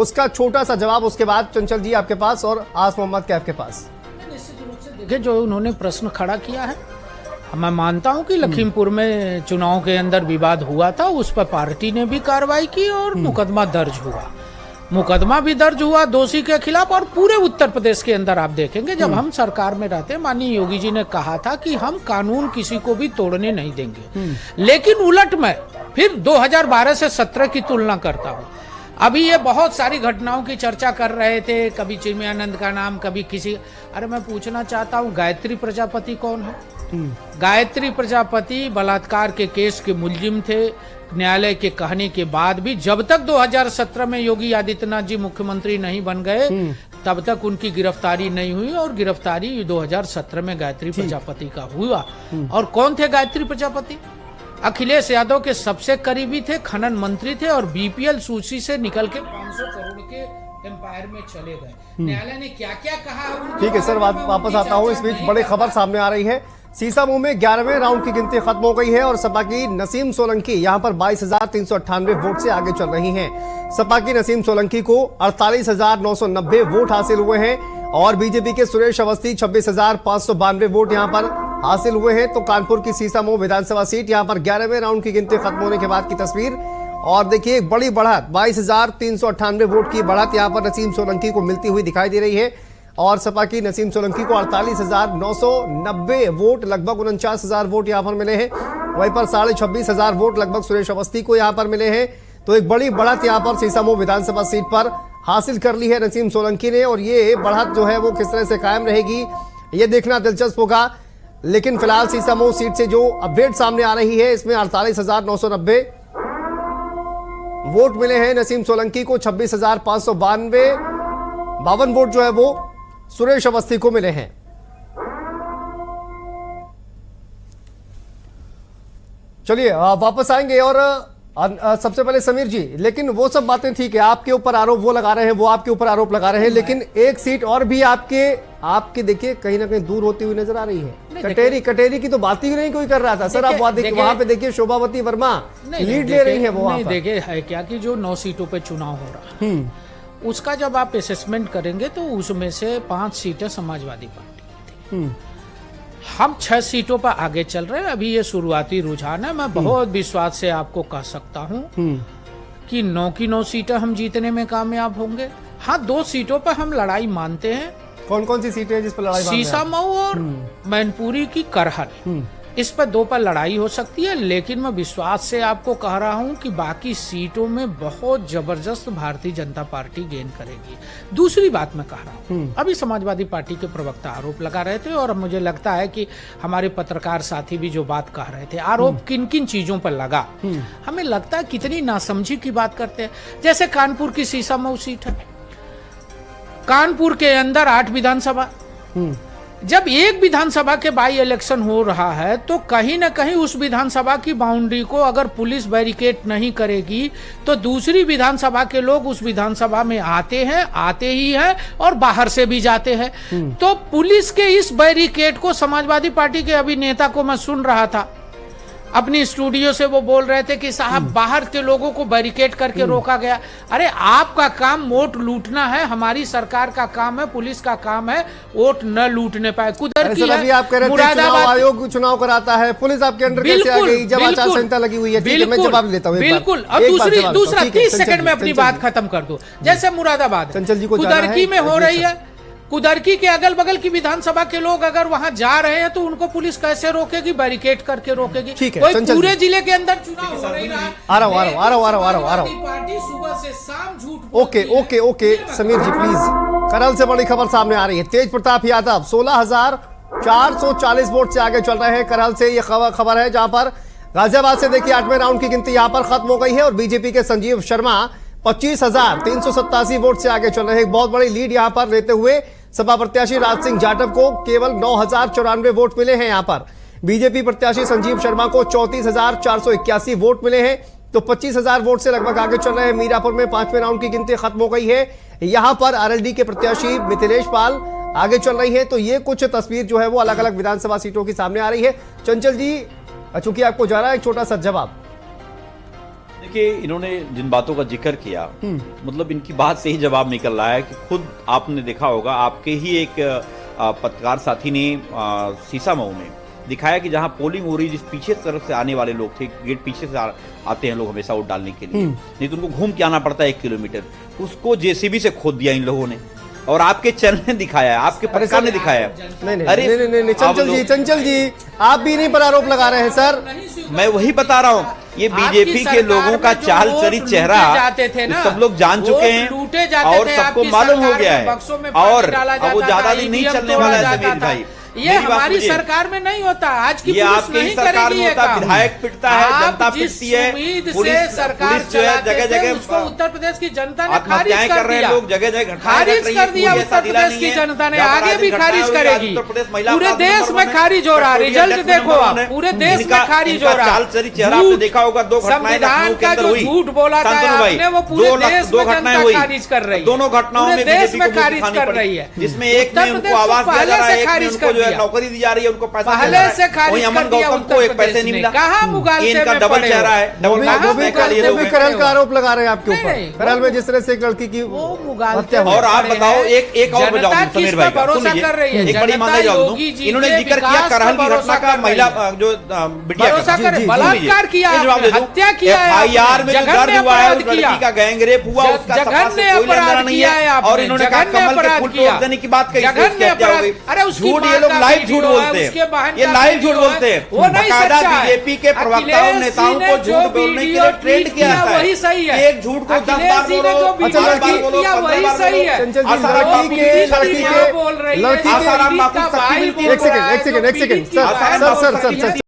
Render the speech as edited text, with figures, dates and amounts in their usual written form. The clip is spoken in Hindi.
उसका छोटा सा जवाब उसके बाद चंचल जी आपके पास और आस मोहम्मद कैफ के पास। निश्चित रूप से देखिए, जो उन्होंने प्रश्न खड़ा किया है, मैं मानता हूं कि लखीमपुर में चुनाव के अंदर विवाद हुआ था, उस पर पार्टी ने भी कार्रवाई की और मुकदमा दर्ज हुआ। मुकदमा भी दर्ज हुआ दोषी के खिलाफ। और पूरे उत्तर प्रदेश के अंदर आप देखेंगे, जब हम सरकार में रहते, माननीय योगी जी ने कहा था कि हम कानून किसी को भी तोड़ने नहीं देंगे। लेकिन उलट मैं फिर 2012 से 17 की तुलना करता हूँ। अभी ये बहुत सारी घटनाओं की चर्चा कर रहे थे, कभी चिन्मयानंद का नाम, कभी किसी। अरे मैं पूछना चाहता हूँ, गायत्री प्रजापति कौन है? गायत्री प्रजापति बलात्कार के केस के मुलजिम थे। न्यायालय के कहने के बाद भी जब तक 2017 में योगी आदित्यनाथ जी मुख्यमंत्री नहीं बन गए, तब तक उनकी गिरफ्तारी नहीं हुई। और गिरफ्तारी 2017 में गायत्री प्रजापति का हुआ। और कौन थे गायत्री प्रजापति? अखिलेश यादव के सबसे करीबी थे, खनन मंत्री थे और बीपीएल सूची से निकल के 500 करोड़ के एम्पायर में चले गए। न्यायालय ने क्या क्या कहा? ठीक है सर, वापस आता हूँ। इस बीच बड़ी खबर सामने आ रही है। सीसामऊ में 11वें राउंड की गिनती खत्म हो गई है और सपा की नसीम सोलंकी यहां पर 22,398 वोट से आगे चल रही हैं। सपा की नसीम सोलंकी को 48,990 वोट हासिल हुए हैं और बीजेपी के सुरेश अवस्थी 26,592 वोट यहां पर हासिल हुए हैं। तो कानपुर की सीसामऊ विधानसभा सीट यहां पर 11वें राउंड की गिनती खत्म होने के बाद की तस्वीर। और देखिए, एक बड़ी बढ़त 22,398 वोट की बढ़त यहां पर नसीम सोलंकी को मिलती हुई दिखाई दे रही है। और सपा की नसीम सोलंकी को 48,990 वोट, लगभग 49,000 वोट यहां पर मिले हैं। वहीं पर 26,500 वोट लगभग सुरेश अवस्थी को यहां पर मिले हैं। तो एक बड़ी बढ़त यहां पर सीसामऊ विधानसभा सीट पर हासिल कर ली है नसीम सोलंकी ने। और ये बढ़त जो है वो किस तरह से कायम रहेगी, ये देखना दिलचस्प होगा। लेकिन फिलहाल सीसामऊ सीट से जो अपडेट सामने आ रही है, इसमें 48,990 वोट मिले हैं नसीम सोलंकी को। 26,552 वोट जो है वो सुरेश अवस्थी को मिले हैं। चलिए वापस आएंगे। और सबसे पहले समीर जी, लेकिन वो सब बातें ठीक है, आपके ऊपर आरोप वो लगा रहे हैं, वो आपके ऊपर आरोप लगा रहे हैं, लेकिन एक सीट और भी आपके देखिए कहीं ना कहीं दूर होती हुई नजर आ रही है। कटेरी की तो बात ही नहीं कोई कर रहा था सर। आप वहां पे देखिए शोभावती वर्मा लीड ले रही है। वो देखिए है क्या कि जो 9 सीटों पे चुनाव हो रहा है, उसका जब आप असेसमेंट करेंगे तो उसमें से 5 सीटें समाजवादी पार्टी की थी। हम 6 सीटों पर आगे चल रहे हैं। अभी ये शुरुआती रुझान है। मैं बहुत विश्वास से आपको कह सकता हूं कि 9 की 9 सीटें हम जीतने में कामयाब होंगे। हाँ, 2 सीटों पर हम लड़ाई मानते हैं। कौन कौन सी सीटें जिस पर लड़ाई? सीसामऊ और मैनपुरी की करहल, इस पर 2 पर लड़ाई हो सकती है। लेकिन मैं विश्वास से आपको कह रहा हूं कि बाकी सीटों में बहुत जबरदस्त भारतीय जनता पार्टी गेन करेगी। दूसरी बात मैं कह रहा हूं, अभी समाजवादी पार्टी के प्रवक्ता आरोप लगा रहे थे और मुझे लगता है कि हमारे पत्रकार साथी भी जो बात कह रहे थे, आरोप किन किन चीजों पर लगा, हमें लगता है कितनी नासमझी की बात करते हैं। जैसे कानपुर की सीसामऊ सीट है, कानपुर के अंदर 8 विधानसभा, जब एक विधानसभा के बाई इलेक्शन हो रहा है तो कहीं ना कहीं उस विधानसभा की बाउंड्री को अगर पुलिस बैरिकेड नहीं करेगी तो दूसरी विधानसभा के लोग उस विधानसभा में आते ही हैं और बाहर से भी जाते हैं। तो पुलिस के इस बैरिकेड को समाजवादी पार्टी के अभी नेता को मैं सुन रहा था अपनी स्टूडियो से, वो बोल रहे थे कि साहब बाहर के लोगों को बैरिकेड करके रोका गया। अरे आपका काम वोट लूटना है, हमारी सरकार का काम है, पुलिस का काम है वोट न लूटने पाए। कुदरती है, आप कह रहे थे चुनाव आयोग चुनाव कराता है, पुलिस आपके अंडर कैसे आ गई जब आचार संहिता लगी हुई है? मैं जवाब लेता हूँ बिल्कुल। और दूसरा 30 सेकंड में अपनी बात खत्म कर दो। जैसे मुरादाबाद कुदरकी में हो रही है, कुदरकी के अगल बगल की विधानसभा के लोग अगर वहां जा रहे हैं तो उनको पुलिस कैसे रोकेगी? बैरिकेड करके रोकेगी। कोई पूरे जिले के अंदर चुनाव हो रही रहा है। आ रहा हूं। पार्टी सुबह से शाम झूठ। Okay Sameer ji please. करल से बड़ी खबर सामने आ रही है। तेज प्रताप यादव 16,440 वोट से आगे चल रहे हैं। करल से ये खबर है, जहां पर गाजियाबाद से देखिए 8वें राउंड की गिनती यहां पर खत्म हो गई है और बीजेपी के संजीव शर्मा 25,387 वोट से आगे चल रहे हैं। एक बहुत बड़ी लीड यहां पर लेते हुए सपा प्रत्याशी राज सिंह जाटव को केवल 9,094 वोट मिले हैं। यहां पर बीजेपी प्रत्याशी संजीव शर्मा को 34,481 वोट मिले हैं। तो 25,000 वोट से लगभग आगे चल रहे हैं। मीरापुर में 5वें राउंड की गिनती खत्म हो गई है। यहां पर आरएलडी के प्रत्याशी मिथिलेश पाल आगे चल रही है। तो ये कुछ तस्वीर जो है वो अलग अलग विधानसभा सीटों की सामने आ रही है। चंचल जी, चूंकि आपको जा रहा है एक छोटा सा जवाब। देखिए, इन्होंने जिन बातों का जिक्र किया, मतलब इनकी बात से ही जवाब निकल रहा है कि खुद आपने देखा होगा, आपके ही एक पत्रकार साथी ने सीसामऊ में दिखाया कि जहां पोलिंग हो रही, जिस पीछे तरफ से आने वाले लोग थे, गेट पीछे से आते हैं लोग हमेशा वोट डालने के लिए, नहीं तो उनको घूम के आना पड़ता है 1 किलोमीटर, उसको जेसीबी से खोद दिया इन लोगों ने, और आपके चैनल ने दिखाया है, आपके पत्रकार ने दिखाया है। नहीं, चंचल जी आप भी इन्हीं पर आरोप लगा रहे हैं सर। मैं वही बता रहा हूँ, ये बीजेपी के लोगों का चाल चरित चेहरा सब लोग जान चुके हैं और सबको मालूम हो गया है, और अब वो ज्यादा दिन नहीं चलने वाला है समीर भाई। ये हमारी सरकार में नहीं होता, आज की ये पुलिस आपकी नहीं सरकार करेगी में ये होता, काम। विधायक पिटता है, जनता पिटती है, पुलिस सरकार जो है जगह जगह उसको उत्तर प्रदेश की जनता ने खारिज आत्महत्याएं कर रहे हैं लोग, जगह जगह खारिज कर दिया उत्तर प्रदेश की जनता ने, आगे भी खारिज करेगी। पूरे देश में खारिज हो रहा है, रिजल्ट देखो आप, पूरे देश में खारिज हो रहा है। चाल चरित चेहरा आपने देखा होगा, 2 घटनाएं संविधान का जो झूठ बोला था आपने, वो पूरे देश में जनता खारिज कर रही है, दोनों घटनाओं में देश में खारिज कर रही है, जिसमें एक में उनको आवाज दिया जा रहा है, एक में उनको जो है नौकरी दी जा रही है, उनको पैसा पहले से खारिज कर दिया उत्तर एक पैसे नहीं मिला। कहाँ मुगालते इनका में डबल पड़े चेहरा है, डबल करल का आरोप लगा रहे हैं आपके ऊपर, करल में जिस तरह से एक लड़की की हत्या हुई। और आप बताओ, एक और बजाओ समीर भाई का, सुनिए, एक बड़ी ईमानदारी जवाब दूं, इन्होंने जिक्र किया करहल की घटना का, महिला जो बिटिया का बलात्कार किया, हत्या किया, FIR में जो दर्ज हुआ है, उस लड़की का गैंग रेप हुआ, उसका सपा से कोई लेना देना नहीं है, और इन्होंने कहा कमल के फूल तोड़ देने की बात कही, हत्या हो गई। झूठ, ये लोग लाइव झूठ बोलते हैं, ये लाइव झूठ बोलते हैं। बाकायदा बीजेपी के प्रवक्ताओं नेताओं को झूठ बोलने के लिए ट्रेंड किया जाता है, वही सही है, एक झूठ को 10 बार बोलो, अच्छा लड़की वही सही है, लड़की के एक सेकंड सर